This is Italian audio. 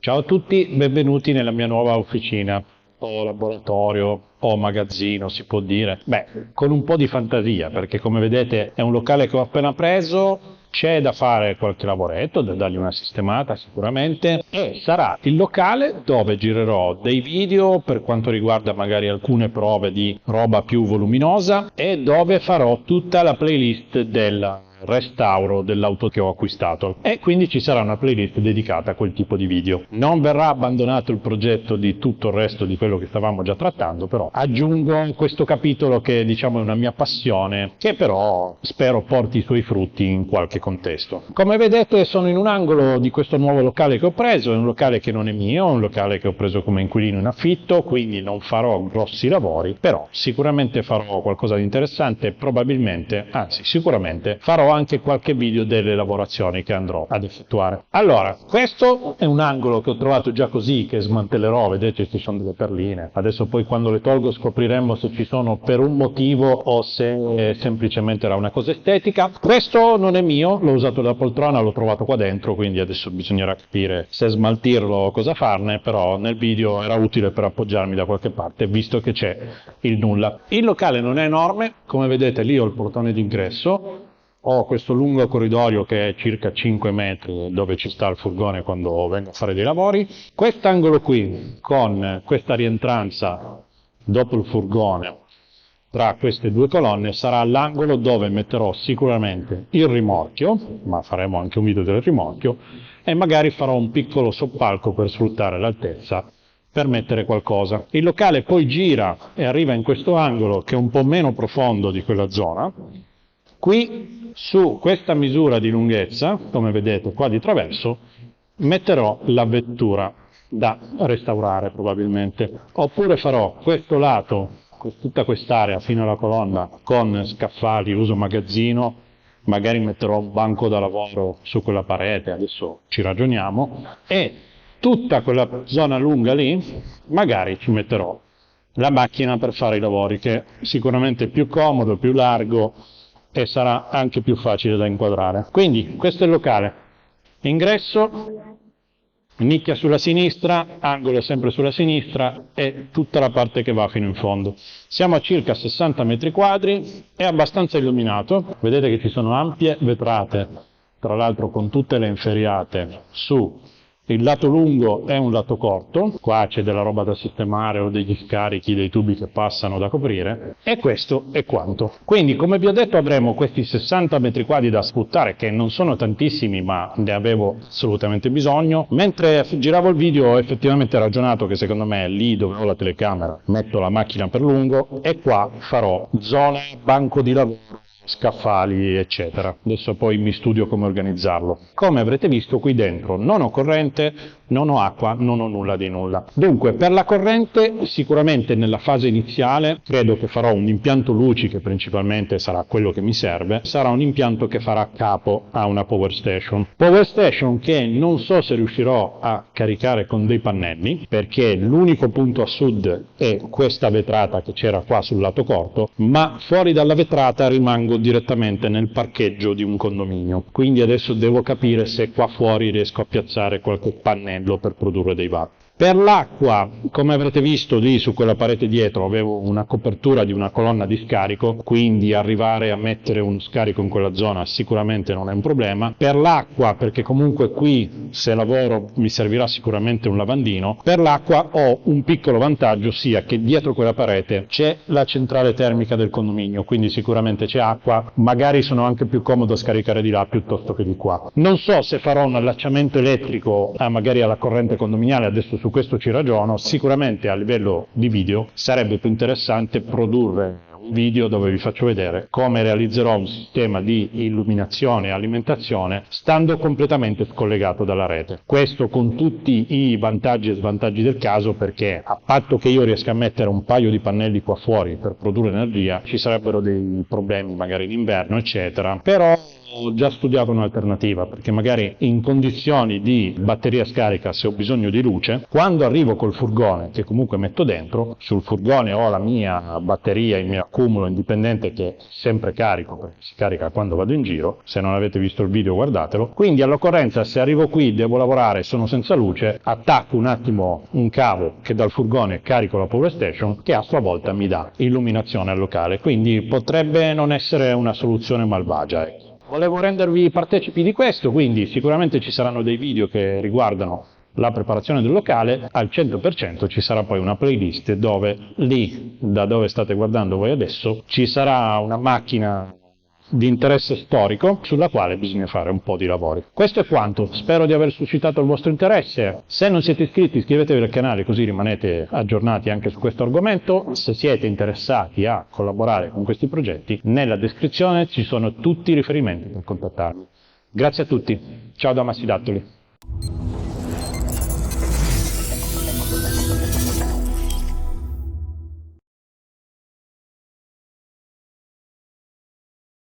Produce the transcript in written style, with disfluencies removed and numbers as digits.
Ciao a tutti, benvenuti nella mia nuova officina, o laboratorio, o magazzino si può dire. Beh, con un po' di fantasia, perché come vedete è un locale che ho appena preso, c'è da fare qualche lavoretto, da dargli una sistemata sicuramente, e sarà il locale dove girerò dei video per quanto riguarda magari alcune prove di roba più voluminosa e dove farò tutta la playlist del restauro dell'auto che ho acquistato, e quindi ci sarà una playlist dedicata a quel tipo di video. Non verrà abbandonato il progetto di tutto il resto di quello che stavamo già trattando, però aggiungo questo capitolo che diciamo è una mia passione, che però spero porti i suoi frutti in qualche contesto. Come vedete sono in un angolo di questo nuovo locale che ho preso, è un locale che non è mio, è un locale che ho preso come inquilino in affitto, quindi non farò grossi lavori, però sicuramente farò qualcosa di interessante, probabilmente, anzi sicuramente farò anche qualche video delle lavorazioni che andrò ad effettuare. Allora, questo è un angolo che ho trovato già così, che smantellerò, vedete ci sono delle perline, adesso poi quando le tolgo scopriremo se ci sono per un motivo o se semplicemente era una cosa estetica. Questo non è mio, l'ho usato da poltrona, l'ho trovato qua dentro, quindi adesso bisognerà capire se smaltirlo o cosa farne, però nel video era utile per appoggiarmi da qualche parte, visto che c'è il nulla. Il locale non è enorme, come vedete lì ho il portone d'ingresso, ho questo lungo corridoio che è circa 5 metri dove ci sta il furgone quando vengo a fare dei lavori. Quest'angolo qui con questa rientranza dopo il furgone tra queste due colonne sarà l'angolo dove metterò sicuramente il rimorchio, ma faremo anche un video del rimorchio, e magari farò un piccolo soppalco per sfruttare l'altezza per mettere qualcosa. Il locale poi gira e arriva in questo angolo che è un po' meno profondo di quella zona. Qui su questa misura di lunghezza, come vedete qua di traverso, metterò la vettura da restaurare probabilmente, oppure farò questo lato, tutta quest'area fino alla colonna con scaffali, uso magazzino, magari metterò un banco da lavoro su quella parete, adesso ci ragioniamo, e tutta quella zona lunga lì magari ci metterò la macchina per fare i lavori, che è sicuramente più comodo, più largo e sarà anche più facile da inquadrare. Quindi questo è il locale, ingresso, nicchia sulla sinistra, angolo sempre sulla sinistra e tutta la parte che va fino in fondo. Siamo a circa 60 metri quadri, è abbastanza illuminato, vedete che ci sono ampie vetrate, tra l'altro con tutte le inferriate su. Il lato lungo è un lato corto, qua c'è della roba da sistemare o degli scarichi, dei tubi che passano da coprire, e questo è quanto. Quindi come vi ho detto avremo questi 60 metri quadri da sfruttare, che non sono tantissimi ma ne avevo assolutamente bisogno. Mentre giravo il video ho effettivamente ragionato che secondo me lì dove ho la telecamera metto la macchina per lungo e qua farò zona banco di lavoro, scaffali eccetera. Adesso poi mi studio come organizzarlo. Come avrete visto qui dentro non ho corrente, non ho acqua, non ho nulla di nulla. Dunque per la corrente sicuramente nella fase iniziale credo che farò un impianto luci, che principalmente sarà quello che mi serve, sarà un impianto che farà capo a una power station che non so se riuscirò a caricare con dei pannelli, perché l'unico punto a sud è questa vetrata che c'era qua sul lato corto, ma fuori dalla vetrata rimango direttamente nel parcheggio di un condominio, quindi adesso devo capire se qua fuori riesco a piazzare qualche pannello per produrre dei watt. Per l'acqua, come avrete visto lì su quella parete dietro, avevo una copertura di una colonna di scarico, quindi arrivare a mettere un scarico in quella zona sicuramente non è un problema. Per l'acqua, perché comunque qui se lavoro mi servirà sicuramente un lavandino, per l'acqua ho un piccolo vantaggio, sia che dietro quella parete c'è la centrale termica del condominio, quindi sicuramente c'è acqua, magari sono anche più comodo a scaricare di là piuttosto che di qua. Non so se farò un allacciamento elettrico magari alla corrente condominiale, adesso su questo ci ragiono. Sicuramente a livello di video sarebbe più interessante produrre un video dove vi faccio vedere come realizzerò un sistema di illuminazione e alimentazione stando completamente scollegato dalla rete. Questo con tutti i vantaggi e svantaggi del caso, perché a patto che io riesca a mettere un paio di pannelli qua fuori per produrre energia, ci sarebbero dei problemi magari in inverno eccetera, però ho già studiato un'alternativa, perché magari in condizioni di batteria scarica, se ho bisogno di luce, quando arrivo col furgone, che comunque metto dentro, sul furgone ho la mia batteria, il mio accumulo indipendente che sempre carico, perché si carica quando vado in giro. Se non avete visto il video guardatelo. Quindi all'occorrenza, se arrivo qui, devo lavorare e sono senza luce, attacco un attimo un cavo che dal furgone carico la power station, che a sua volta mi dà illuminazione al locale. Quindi potrebbe non essere una soluzione malvagia, ecco. Volevo rendervi partecipi di questo, quindi sicuramente ci saranno dei video che riguardano la preparazione del locale. Al 100% ci sarà poi una playlist dove lì, da dove state guardando voi adesso, ci sarà una macchina di interesse storico sulla quale bisogna fare un po' di lavori. Questo è quanto, spero di aver suscitato il vostro interesse. Se non siete iscritti, iscrivetevi al canale così rimanete aggiornati anche su questo argomento. Se siete interessati a collaborare con questi progetti, nella descrizione ci sono tutti i riferimenti per contattarmi. Grazie a tutti, ciao da Massi Dattoli.